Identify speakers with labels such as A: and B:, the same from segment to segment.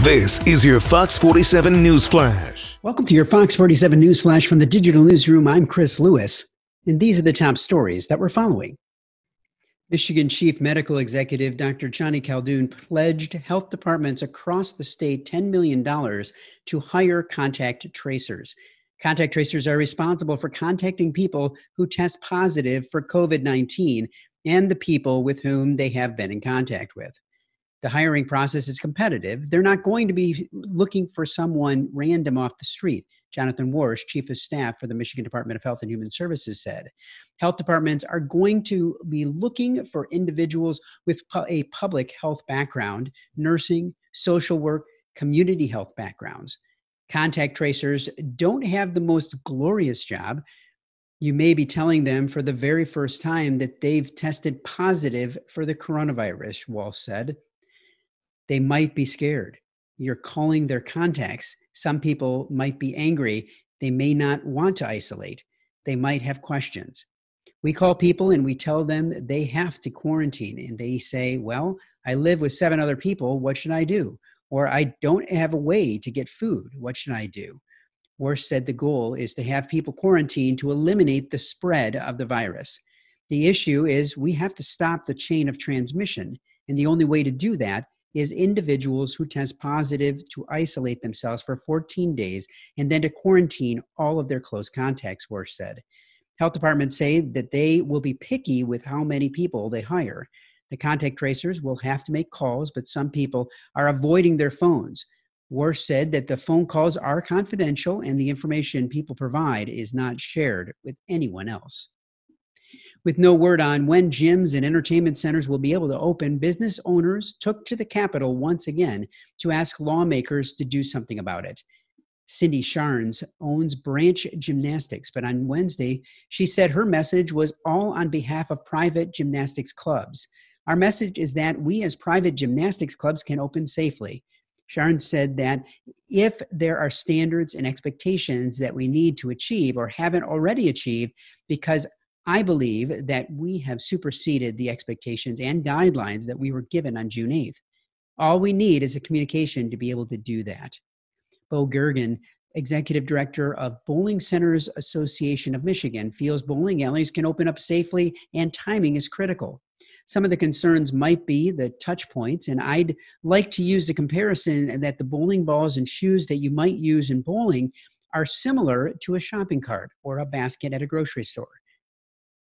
A: This is your Fox 47 News Flash.
B: Welcome to your Fox 47 News Flash from the Digital Newsroom. I'm Chris Lewis, and these are the top stories that we're following. Michigan Chief Medical Executive Dr. Johnny Caldoon pledged health departments across the state $10 million to hire contact tracers. Contact tracers are responsible for contacting people who test positive for COVID-19 and the people with whom they have been in contact with. The hiring process is competitive. They're not going to be looking for someone random off the street, Jonathan Warsh, Chief of Staff for the Michigan Department of Health and Human Services, said. Health departments are going to be looking for individuals with a public health background, nursing, social work, community health backgrounds. Contact tracers don't have the most glorious job. You may be telling them for the very first time that they've tested positive for the coronavirus, Walsh said. They might be scared. You're calling their contacts. Some people might be angry. They may not want to isolate. They might have questions. We call people and we tell them they have to quarantine. And they say, well, I live with 7 other people. What should I do? Or I don't have a way to get food. What should I do? Warsh said the goal is to have people quarantine to eliminate the spread of the virus. The issue is we have to stop the chain of transmission. And the only way to do that is individuals who test positive to isolate themselves for 14 days and then to quarantine all of their close contacts, Warsh said. Health departments say that they will be picky with how many people they hire. The contact tracers will have to make calls, but some people are avoiding their phones. Warsh said that the phone calls are confidential and the information people provide is not shared with anyone else. With no word on when gyms and entertainment centers will be able to open, business owners took to the Capitol once again to ask lawmakers to do something about it. Cindy Sharns owns Branch Gymnastics, but on Wednesday, she said her message was all on behalf of private gymnastics clubs. Our message is that we as private gymnastics clubs can open safely. Sharns said that if there are standards and expectations that we need to achieve or haven't already achieved, because I believe that we have superseded the expectations and guidelines that we were given on June 8th. All we need is a communication to be able to do that. Bo Gergen, Executive Director of Bowling Centers Association of Michigan, feels bowling alleys can open up safely and timing is critical. Some of the concerns might be the touch points, and I'd like to use the comparison that the bowling balls and shoes that you might use in bowling are similar to a shopping cart or a basket at a grocery store.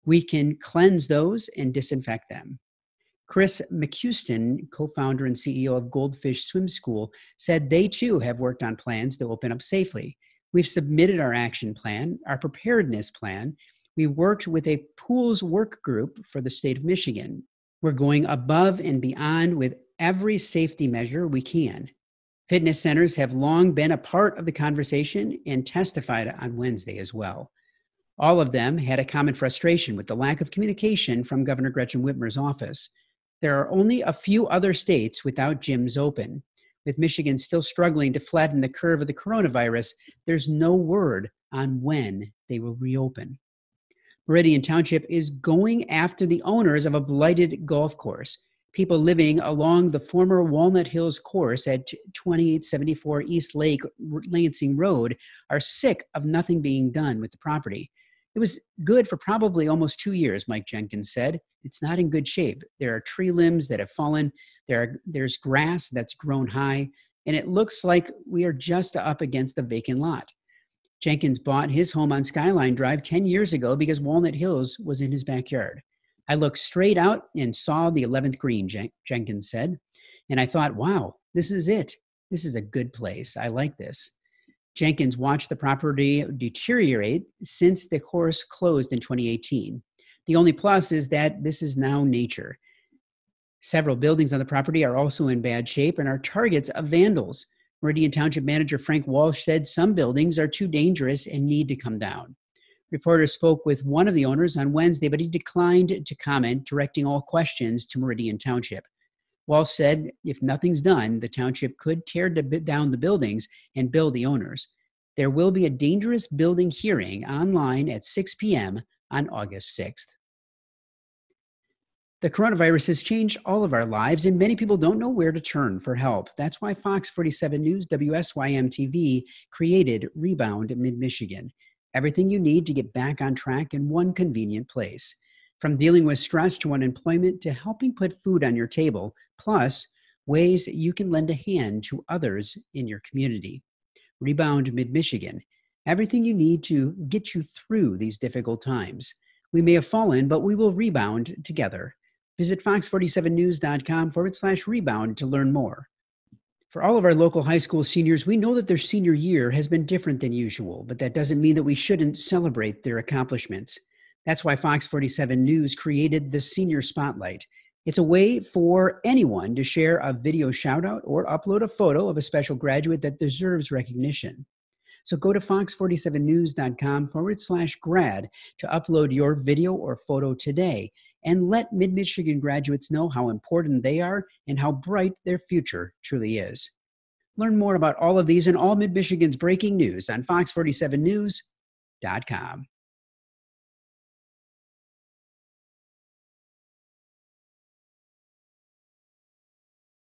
B: We can cleanse those and disinfect them. Chris McHouston, co-founder and CEO of Goldfish Swim School, said they too have worked on plans to open up safely. We've submitted our action plan, our preparedness plan. We worked with a pools work group for the state of Michigan. We're going above and beyond with every safety measure we can. Fitness centers have long been a part of the conversation and testified on Wednesday as well. All of them had a common frustration with the lack of communication from Governor Gretchen Whitmer's office. There are only a few other states without gyms open. With Michigan still struggling to flatten the curve of the coronavirus, there's no word on when they will reopen. Meridian Township is going after the owners of a blighted golf course. People living along the former Walnut Hills course at 2874 East Lake Lansing Road are sick of nothing being done with the property. It was good for probably almost 2 years, Mike Jenkins said. It's not in good shape. There are tree limbs that have fallen. There's grass that's grown high, and it looks like we are just up against a vacant lot. Jenkins bought his home on Skyline Drive 10 years ago because Walnut Hills was in his backyard. I looked straight out and saw the 11th green, Jenkins said, and I thought, wow, this is it. This is a good place. I like this. Jenkins watched the property deteriorate since the course closed in 2018. The only plus is that this is now nature. Several buildings on the property are also in bad shape and are targets of vandals. Meridian Township Manager Frank Walsh said some buildings are too dangerous and need to come down. Reporters spoke with one of the owners on Wednesday, but he declined to comment, directing all questions to Meridian Township. Walsh said if nothing's done, the township could tear down the buildings and bill the owners. There will be a dangerous building hearing online at 6 p.m. on August 6th. The coronavirus has changed all of our lives, and many people don't know where to turn for help. That's why Fox 47 News WSYM TV created Rebound Mid-Michigan. Everything you need to get back on track in one convenient place. From dealing with stress to unemployment to helping put food on your table, plus ways you can lend a hand to others in your community. Rebound Mid-Michigan. Everything you need to get you through these difficult times. We may have fallen, but we will rebound together. Visit fox47news.com/rebound to learn more. For all of our local high school seniors, we know that their senior year has been different than usual, but that doesn't mean that we shouldn't celebrate their accomplishments. That's why Fox 47 News created the Senior Spotlight. It's a way for anyone to share a video shout-out or upload a photo of a special graduate that deserves recognition. So go to fox47news.com/grad to upload your video or photo today and let Mid-Michigan graduates know how important they are and how bright their future truly is. Learn more about all of these and all Mid-Michigan's breaking news on fox47news.com.